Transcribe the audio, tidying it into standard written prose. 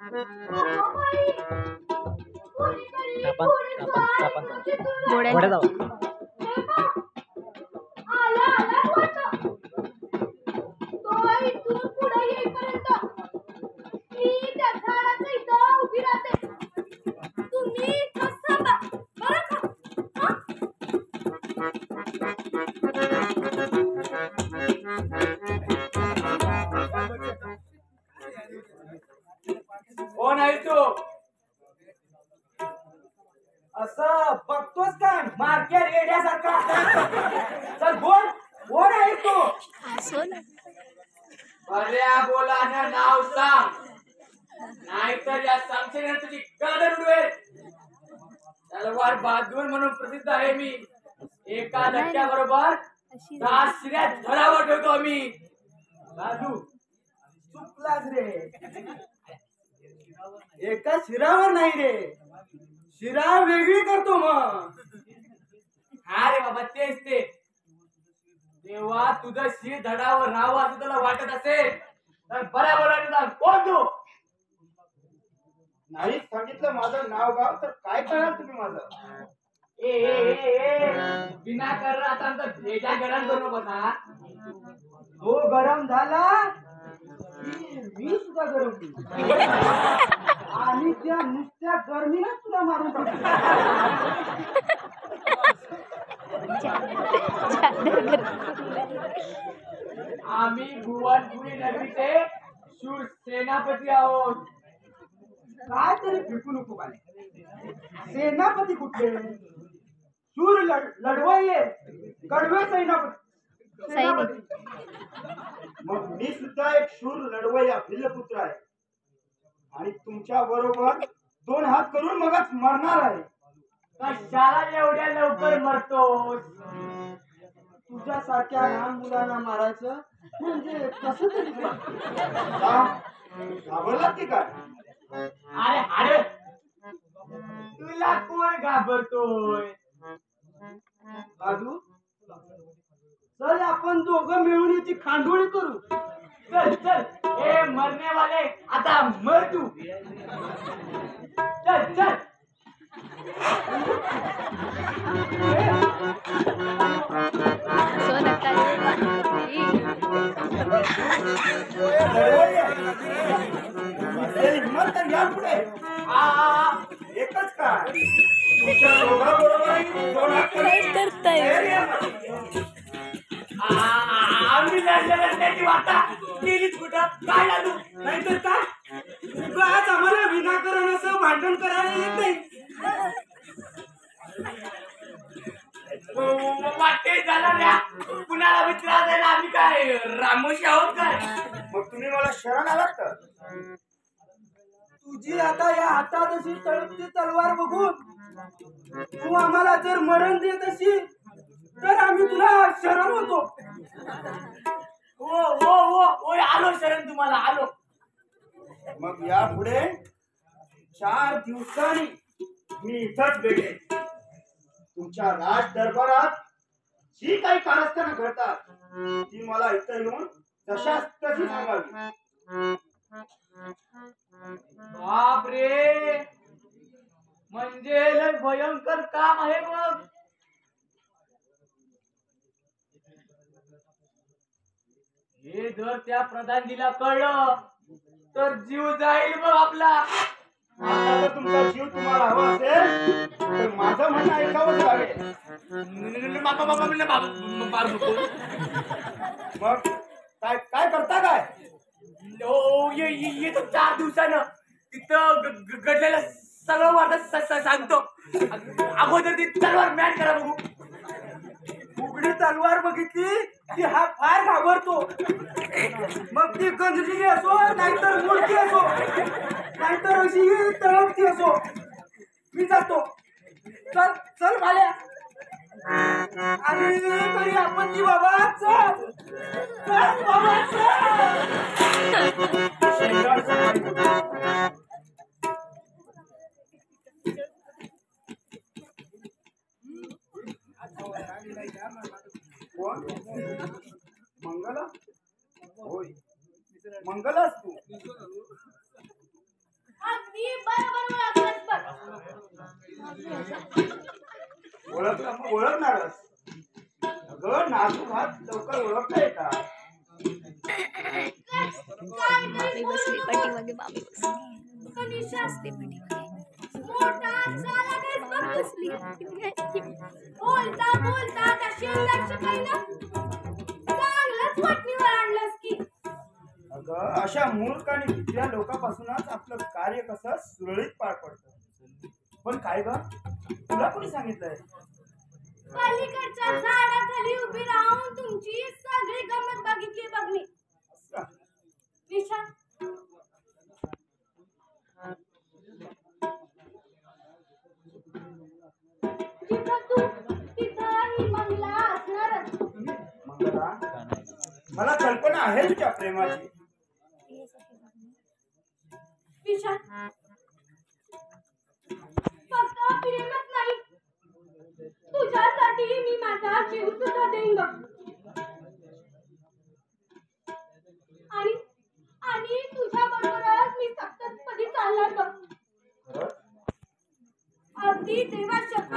कोण आहे तू? असं बघतोस काय मार्केट रेड्यासारखा? चल बोल, कोण आहे तू? बऱ्या बोलानं नाव सांग, नाहीतर या सांगशील तुझी गर्दन उडवेल. तलवार बहादूर म्हणून प्रसिद्ध आहे मी. एका धक्क्याबरोबर 10 शिऱ्यात धरावर ठेवतो आम्ही. राजू चुकलाच रे, एका शिरावर नाही रे, शिरा वेगळी करतो मग. हा रे बाबा, तेच ते. तेव्हा तुझं शिर धडावर राहावं असं तुला वाटत असेल तर बऱ्याबरोबर कोण तू? नाही सांगितलं माझं नाव गाव तर काय करणार तुम्ही माझं? ए ए ए विनाकारण आता आमचा भेजा गरम करू नको ना. तो गरम झाला मी सुद्धा गरम केली आणि त्या नुसत्या गरमीनच तुला मारून आम्ही भुवनपुरी नगरीचे शूर सेनापती आहोत. काय तरी फिरकू नको पाहिजे. सेनापती कुठले? शूर लढवाये कडवे सेनापती. मग मी सुद्धा एक शूर लढवय्या भिल्लपुत्र आहे आणि तुमच्या बरोबर 2 हात करून मगच मरणार आहे. कशाला एवढ्या लवकर मरतोस? तुझ्यासारख्या लहान मुलांना मारायचं म्हणजे कसं तरी. घाबरलात की काय? अरे अरे तुला कोण घाबरतोय? राजू चल आपण दोघं मिळून याची खांडोळी करू. चल चल, हे मरनेवाले आता मर तू. चल चल. हिम्मत तर या पुढे. एकच काय तुमच्या दोघांबरोबर आम्ही लढण्याची वाटा गेलीच कुठं? काय लागू नाहीतर काय? आज आम्हाला विनाकारण असं भांडण करायला येत नाही. वाटे झाला द्या कुणाला विचारा जायला आम्ही काय रामोशी आहोत काय? मग तुम्ही मला शरण आलात तर? तुझी आता या हातात अशी तळपती तलवार बघून तू आम्हाला जर मरण देत असेल तर आम्ही तुला शरण होतो. हो हो हो होय, आलो शरण तुम्हाला, आलो. मग यापुढे 4 दिवसांनी मी इथंच भेटेन. तुमच्या राज दरबारात जी काही कारस्थानं घडतात ती मला इथं येऊन तशाच तशी सांगावी. बाप रे, म्हणजे लय भयंकर काम आहे मग. हे जर त्या प्रधानजीला कळलं तर जीव जाईल मग आपला. आता जर तुमचा जीव तुम्हाला हवा असेल तर माझं म्हणणं ऐकावंच लागेल. मग काय काय करता काय? येतो 4 दिवसानं तिथं घडलेलं सगळं वाटत सांगतो. अगोदर ती तलवार मॅन करा बघू. उघडी तलवार बघितली की हा फार घाबरतो. मग ती गंजलेली असो नाहीतर मुलगी असो नाहीतर अशी तळपती असो, मी जातो. चल चल भाल्या. आणि तरी आपण ती बाबा चल चल बाबा कोण? मंगला? होय, मंगलास तू? अगदी बरोबर ओळखलंस बघ. ओळखणारच. अगं नाजूक हात लवकर ओळखता येतात. मामी बसली पाठीमागे, मामी बसली. कनिष्ठा मोठा चालाक आहेस बघ तू. बसली. बोलता बोलता त्या शेंगाच्या पाहिलं चांगलंच वटणीवर आणलंस की. अगं अशा मूर्ख आणि भित्र्या लोकांपासूनच आपलं कार्य कसं सुरळीत पार पडतं. पण काय ग, तुला कोणी सांगितलंय? पलीकडच्या झाडाखाली उभी राहून तुमची सगळी गंमत बघितली बघ मी. विशाल जिथं तू तिथं ही मंगला असणारच. मंगला, मला कल्पना आहे तुझ्या प्रेमाची. विशाल फक्त प्रेमच नाही, तुझ्यासाठी मी माझा जीव सुद्धा देईन बघ. आणि आणि तुझ्या बरोबरच मी सप्तपदी चालणार बघ. खरंच? अगदी देवा शपथ.